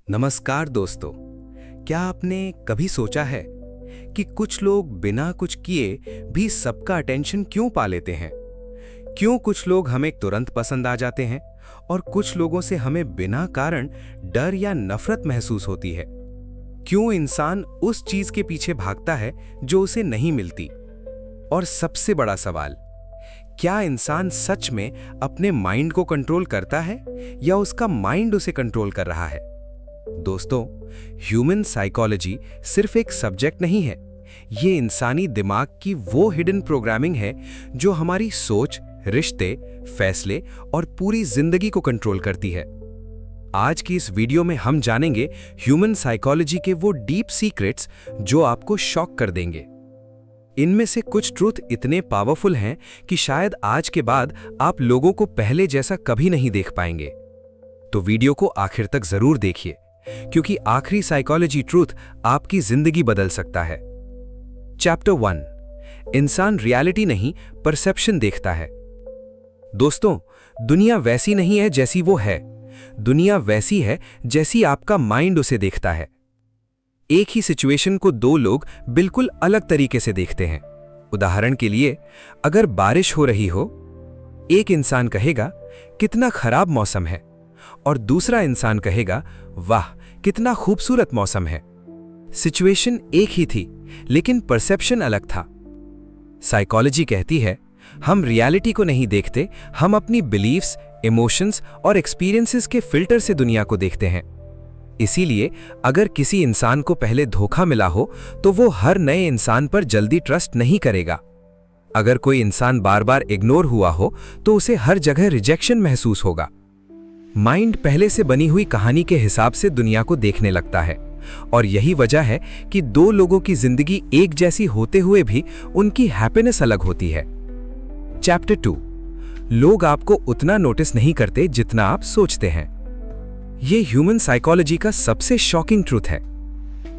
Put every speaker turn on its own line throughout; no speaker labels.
नमस्कार दोस्तों। क्या आपने कभी सोचा है कि कुछ लोग बिना कुछ किए भी सबका अटेंशन क्यों पा लेते हैं? क्यों कुछ लोग हमें तुरंत पसंद आ जाते हैं और कुछ लोगों से हमें बिना कारण डर या नफरत महसूस होती है? क्यों इंसान उस चीज के पीछे भागता है जो उसे नहीं मिलती? और सबसे बड़ा सवाल, क्या इंसान सच में अपने माइंड को कंट्रोल करता है या उसका माइंड उसे कंट्रोल कर रहा है? दोस्तों, ह्यूमन साइकोलॉजी सिर्फ एक सब्जेक्ट नहीं है, ये इंसानी दिमाग की वो हिडन प्रोग्रामिंग है जो हमारी सोच, रिश्ते, फैसले और पूरी जिंदगी को कंट्रोल करती है। आज की इस वीडियो में हम जानेंगे ह्यूमन साइकोलॉजी के वो डीप सीक्रेट्स जो आपको शॉक कर देंगे। इनमें से कुछ ट्रूथ इतने पावरफुल हैं कि शायद आज के बाद आप लोगों को पहले जैसा कभी नहीं देख पाएंगे। तो वीडियो को आखिर तक जरूर देखिए, क्योंकि आखिरी साइकोलॉजी ट्रूथ आपकी जिंदगी बदल सकता है। चैप्टर 1, इंसान रियलिटी नहीं परसेप्शन देखता है। दोस्तों, दुनिया वैसी नहीं है जैसी वो है, दुनिया वैसी है जैसी आपका माइंड उसे देखता है। एक ही सिचुएशन को दो लोग बिल्कुल अलग तरीके से देखते हैं। उदाहरण के लिए, अगर बारिश हो रही हो, एक इंसान कहेगा कितना खराब मौसम है, और दूसरा इंसान कहेगा वाह कितना खूबसूरत मौसम है। सिचुएशन एक ही थी, लेकिन परसेप्शन अलग था। साइकोलॉजी कहती है हम रियलिटी को नहीं देखते, हम अपनी बिलीफ्स, इमोशंस और एक्सपीरियंसेस के फिल्टर से दुनिया को देखते हैं। इसीलिए अगर किसी इंसान को पहले धोखा मिला हो तो वो हर नए इंसान पर जल्दी ट्रस्ट नहीं करेगा। अगर कोई इंसान बार बार इग्नोर हुआ हो तो उसे हर जगह रिजेक्शन महसूस होगा। माइंड पहले से बनी हुई कहानी के हिसाब से दुनिया को देखने लगता है, और यही वजह है कि दो लोगों की जिंदगी एक जैसी होते हुए भी उनकी हैप्पीनेस अलग होती है। चैप्टर 2, लोग आपको उतना नोटिस नहीं करते जितना आप सोचते हैं। यह ह्यूमन साइकोलॉजी का सबसे शॉकिंग ट्रूथ है।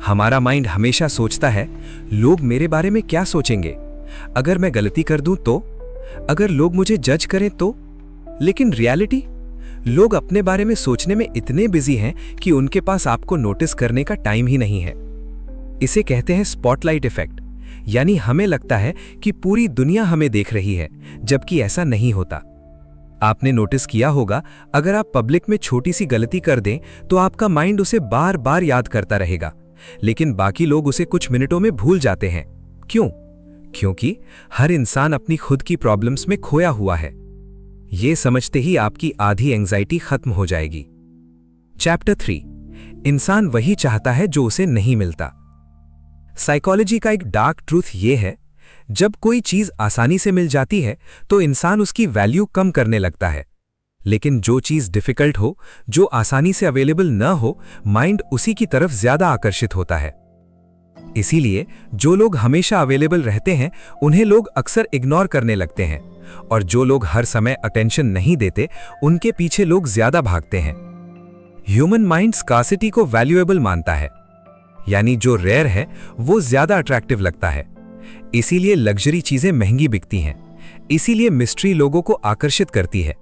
हमारा माइंड हमेशा सोचता है लोग मेरे बारे में क्या सोचेंगे, अगर मैं गलती कर दूं तो, अगर लोग मुझे जज करें तो। लेकिन रियलिटी, लोग अपने बारे में सोचने में इतने बिजी हैं कि उनके पास आपको नोटिस करने का टाइम ही नहीं है। इसे कहते हैं स्पॉटलाइट इफेक्ट, यानी हमें लगता है कि पूरी दुनिया हमें देख रही है, जबकि ऐसा नहीं होता। आपने नोटिस किया होगा, अगर आप पब्लिक में छोटी सी गलती कर दें तो आपका माइंड उसे बार बार याद करता रहेगा, लेकिन बाकी लोग उसे कुछ मिनटों में भूल जाते हैं। क्यों? क्योंकि हर इंसान अपनी खुद की प्रॉब्लम्स में खोया हुआ है। ये समझते ही आपकी आधी एंजाइटी खत्म हो जाएगी। चैप्टर 3, इंसान वही चाहता है जो उसे नहीं मिलता। साइकोलॉजी का एक डार्क ट्रूथ ये है, जब कोई चीज आसानी से मिल जाती है तो इंसान उसकी वैल्यू कम करने लगता है, लेकिन जो चीज डिफिकल्ट हो, जो आसानी से अवेलेबल न हो, माइंड उसी की तरफ ज्यादा आकर्षित होता है। इसीलिए जो लोग हमेशा अवेलेबल रहते हैं उन्हें लोग अक्सर इग्नोर करने लगते हैं, और जो लोग हर समय अटेंशन नहीं देते उनके पीछे लोग ज्यादा भागते हैं। ह्यूमन माइंड स्कार्सिटी को वैल्यूएबल मानता है, यानी जो रेयर है वो ज्यादा अट्रैक्टिव लगता है। इसीलिए लग्जरी चीजें महंगी बिकती हैं, इसीलिए मिस्ट्री लोगों को आकर्षित करती है,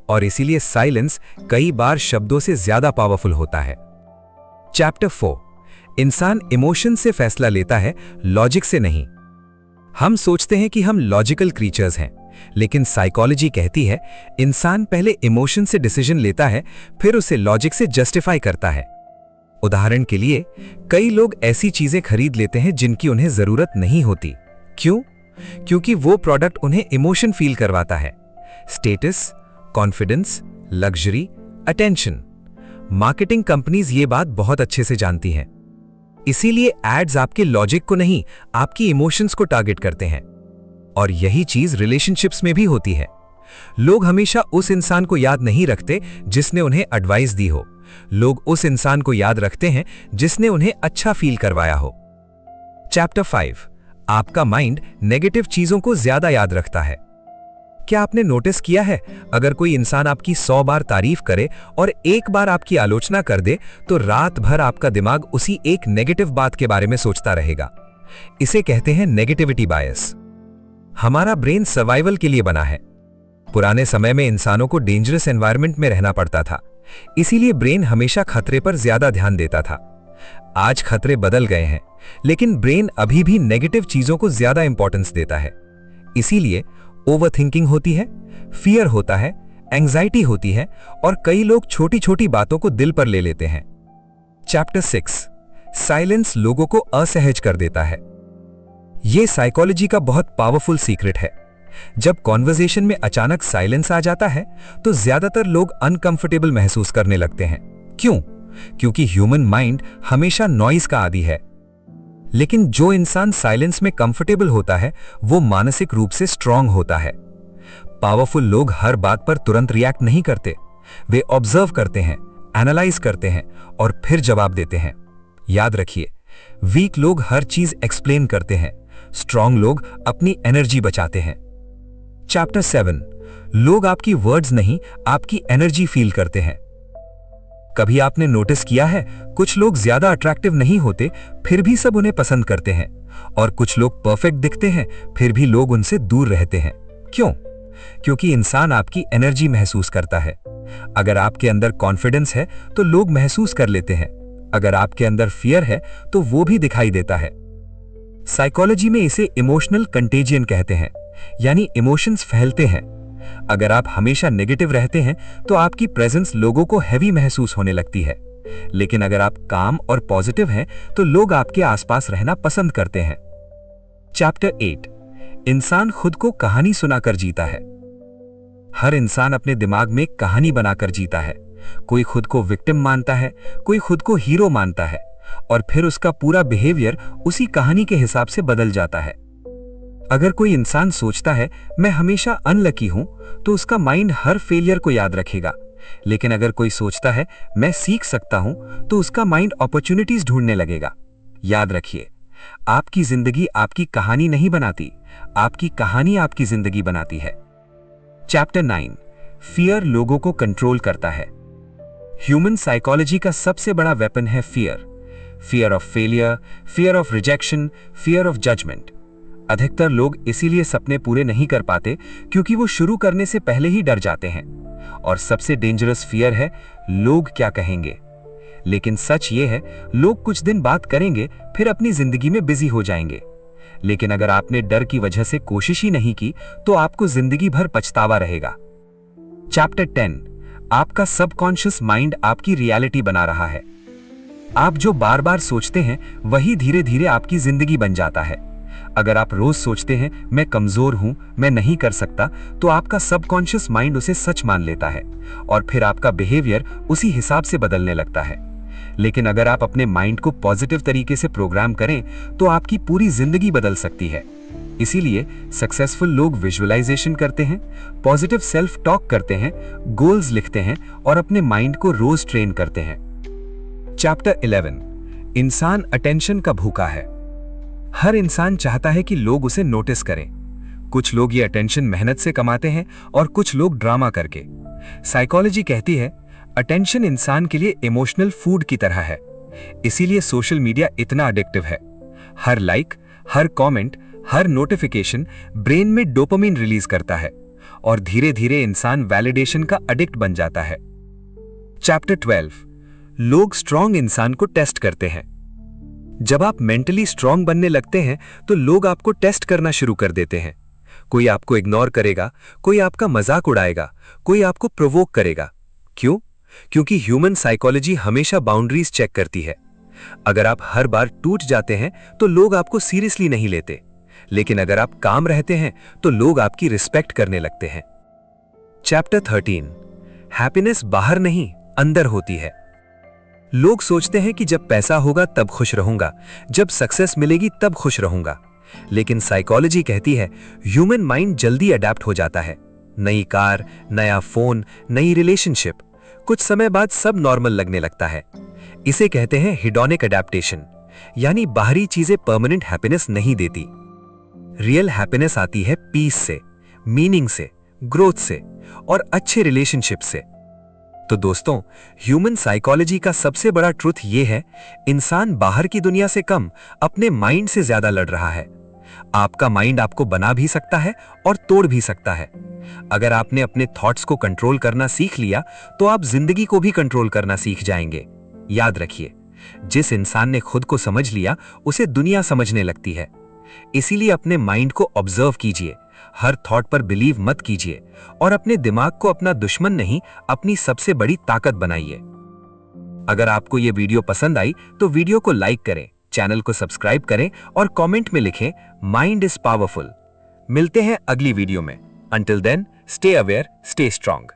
और इसीलिए साइलेंस कई बार शब्दों से ज्यादा पावरफुल होता है। चैप्टर 4, इंसान इमोशन से फैसला लेता है, लॉजिक से नहीं। हम सोचते हैं कि हम लॉजिकल क्रीचर्स हैं, लेकिन साइकोलॉजी कहती है इंसान पहले इमोशन से डिसीजन लेता है, फिर उसे लॉजिक से जस्टिफाई करता है। उदाहरण के लिए, कई लोग ऐसी चीजें खरीद लेते हैं जिनकी उन्हें जरूरत नहीं होती। क्यों? क्योंकि वो प्रोडक्ट उन्हें इमोशन फील करवाता है। Status, confidence, luxury, attention. Marketing companies ये बात बहुत अच्छे से जानती हैं। इसीलिए एड्स आपके लॉजिक को नहीं, आपकी इमोशंस को टारगेट करते हैं। और यही चीज रिलेशनशिप्स में भी होती है। लोग हमेशा उस इंसान को याद नहीं रखते जिसने उन्हें एडवाइस दी हो, लोग उस इंसान को याद रखते हैं जिसने उन्हें अच्छा फील करवाया हो। चैप्टर 5, आपका माइंड नेगेटिव चीजों को ज्यादा याद रखता है। क्या आपने नोटिस किया है, अगर कोई इंसान आपकी 100 बार तारीफ करे और एक बार आपकी आलोचना कर दे तो रात भर आपका दिमाग उसी एक नेगेटिव बात के बारे में सोचता रहेगा। इसे कहते हैं नेगेटिविटी बायस। हमारा ब्रेन सर्वाइवल के लिए बना है। पुराने समय में इंसानों को डेंजरस एनवायरनमेंट में रहना पड़ता था,
इसीलिए ब्रेन हमेशा खतरे पर ज्यादा ध्यान देता था। आज खतरे बदल गए हैं, लेकिन ब्रेन अभी भी नेगेटिव चीजों को ज्यादा इंपॉर्टेंस देता है। इसीलिए ओवरथिंकिंग होती है, फियर होता है, एंजाइटी होती है और कई लोग छोटी छोटी बातों को दिल पर ले लेते हैं। चैप्टर 6, साइलेंस लोगों को असहज कर देता है। यह साइकोलॉजी का बहुत पावरफुल सीक्रेट है। जब कॉन्वर्सेशन में अचानक साइलेंस आ जाता है तो ज्यादातर लोग अनकंफर्टेबल महसूस करने लगते हैं। क्यों? क्योंकि ह्यूमन माइंड हमेशा नॉइज का आदी है। लेकिन जो इंसान साइलेंस में कंफर्टेबल होता है वो मानसिक रूप से स्ट्रांग होता है। पावरफुल लोग हर बात पर तुरंत रिएक्ट नहीं करते, वे ऑब्जर्व करते हैं, एनालाइज करते हैं और फिर जवाब देते हैं। याद रखिए, वीक लोग हर चीज एक्सप्लेन करते हैं, स्ट्रांग लोग अपनी एनर्जी बचाते हैं। चैप्टर 7, लोग आपकी वर्ड्स नहीं आपकी एनर्जी फील करते हैं। कभी आपने नोटिस किया है, कुछ लोग ज्यादा अट्रैक्टिव नहीं होते फिर भी सब उन्हें पसंद करते हैं, और कुछ लोग परफेक्ट दिखते हैं फिर भी लोग उनसे दूर रहते हैं। क्यों? क्योंकि इंसान आपकी एनर्जी महसूस करता है। अगर आपके अंदर कॉन्फिडेंस है तो लोग महसूस कर लेते हैं, अगर आपके अंदर फियर है तो वो भी दिखाई देता है। साइकोलॉजी में इसे इमोशनल कंटेजियन कहते हैं, यानी इमोशंस फैलते हैं। अगर आप हमेशा नेगेटिव रहते हैं तो आपकी प्रेजेंस लोगों को हैवी महसूस होने लगती है, लेकिन अगर आप काम और पॉजिटिव हैं तो लोग आपके आसपास रहना पसंद करते हैं। चैप्टर 8, इंसान खुद को कहानी सुनाकर जीता है। हर इंसान अपने दिमाग में एक कहानी बनाकर जीता है। कोई खुद को विक्टिम मानता है, कोई खुद को हीरो मानता है, और फिर उसका पूरा बिहेवियर उसी कहानी के हिसाब से बदल जाता है। अगर कोई इंसान सोचता है मैं हमेशा अनलकी हूं तो उसका माइंड हर फेलियर को याद रखेगा, लेकिन अगर कोई सोचता है मैं सीख सकता हूं तो उसका माइंड अपॉर्चुनिटीज ढूंढने लगेगा। याद रखिए, आपकी जिंदगी आपकी कहानी नहीं बनाती, आपकी कहानी आपकी जिंदगी बनाती है। चैप्टर 9, फियर लोगों को कंट्रोल करता है। ह्यूमन साइकोलॉजी का सबसे बड़ा वेपन है fear. Fear of failure, fear of rejection, fear of judgement. अधिकतर लोग इसीलिए सपने पूरे नहीं कर पाते क्योंकि वो शुरू करने से पहले ही डर जाते हैं। और सबसे डेंजरस फियर है लोग क्या कहेंगे। लेकिन सच ये है, लोग कुछ दिन बात करेंगे फिर अपनी जिंदगी में बिजी हो जाएंगे। लेकिन अगर आपने डर की वजह से कोशिश ही नहीं की तो आपको जिंदगी भर पछतावा रहेगा। चैप्टर 10, आपका सबकॉन्शियस माइंड आपकी रियलिटी बना रहा है। आप जो बार बार सोचते हैं वही धीरे धीरे आपकी जिंदगी बन जाता है। अगर आप रोज सोचते हैं मैं कमजोर हूं, मैं नहीं कर सकता, तो आपका सबकॉन्शियस माइंड उसे सच मान लेता है और फिर आपका बिहेवियर उसी हिसाब से बदलने लगता है। लेकिन अगर आप अपने माइंड को पॉजिटिव तरीके से प्रोग्राम करें तो आपकी पूरी जिंदगी बदल सकती है। इसीलिए सक्सेसफुल लोग विजुअलाइजेशन करते हैं, पॉजिटिव सेल्फ टॉक करते हैं, गोल्स लिखते हैं और अपने माइंड को रोज ट्रेन करते हैं। चैप्टर 11, इंसान अटेंशन का भूखा है। हर इंसान चाहता है कि लोग उसे नोटिस करें। कुछ लोग ये अटेंशन मेहनत से कमाते हैं और कुछ लोग ड्रामा करके। साइकोलॉजी कहती है अटेंशन इंसान के लिए इमोशनल फूड की तरह है। इसीलिए सोशल मीडिया इतना एडिक्टिव है। हर लाइक, हर कमेंट, हर नोटिफिकेशन ब्रेन में डोपामिन रिलीज करता है और धीरे धीरे इंसान वैलिडेशन का एडिक्ट बन जाता है। चैप्टर 12, लोग स्ट्रांग इंसान को टेस्ट करते हैं। जब आप मेंटली स्ट्रांग बनने लगते हैं तो लोग आपको टेस्ट करना शुरू कर देते हैं। कोई आपको इग्नोर करेगा, कोई आपका मजाक उड़ाएगा, कोई आपको प्रोवोक करेगा। क्यों? क्योंकि ह्यूमन साइकोलॉजी हमेशा बाउंड्रीज चेक करती है। अगर आप हर बार टूट जाते हैं तो लोग आपको सीरियसली नहीं लेते, लेकिन अगर आप काम रहते हैं तो लोग आपकी रिस्पेक्ट करने लगते हैं। चैप्टर 13, हैप्पीनेस बाहर नहीं अंदर होती है। लोग सोचते हैं कि जब पैसा होगा तब खुश रहूंगा, जब सक्सेस मिलेगी तब खुश रहूंगा, लेकिन साइकोलॉजी कहती है ह्यूमन माइंड जल्दी अडेप्ट हो जाता है। नई कार, नया फोन, नई रिलेशनशिप, कुछ समय बाद सब नॉर्मल लगने लगता है। इसे कहते हैं हिडोनिक अडेप्टेशन, यानी बाहरी चीजें परमानेंट हैप्पीनेस नहीं देती। रियल हैप्पीनेस आती है पीस से, मीनिंग से, ग्रोथ से और अच्छे रिलेशनशिप से। तो दोस्तों, ह्यूमन साइकोलॉजी का सबसे बड़ा ट्रुथ ये है, इंसान बाहर की दुनिया से कम अपने माइंड से ज्यादा लड़ रहा है। आपका माइंड आपको बना भी सकता है और तोड़ भी सकता है। अगर आपने अपने थॉट्स को कंट्रोल करना सीख लिया तो आप जिंदगी को भी कंट्रोल करना सीख जाएंगे। याद रखिए, जिस इंसान ने खुद को समझ लिया उसे दुनिया समझने लगती है। इसीलिए अपने माइंड को ऑब्जर्व कीजिए, हर थॉट पर बिलीव मत कीजिए और अपने दिमाग को अपना दुश्मन नहीं, अपनी सबसे बड़ी ताकत बनाइए। अगर आपको यह वीडियो पसंद आई तो वीडियो को लाइक करें, चैनल को सब्सक्राइब करें और कमेंट में लिखें माइंड इज पावरफुल। मिलते हैं अगली वीडियो में। Until then, stay aware, stay strong.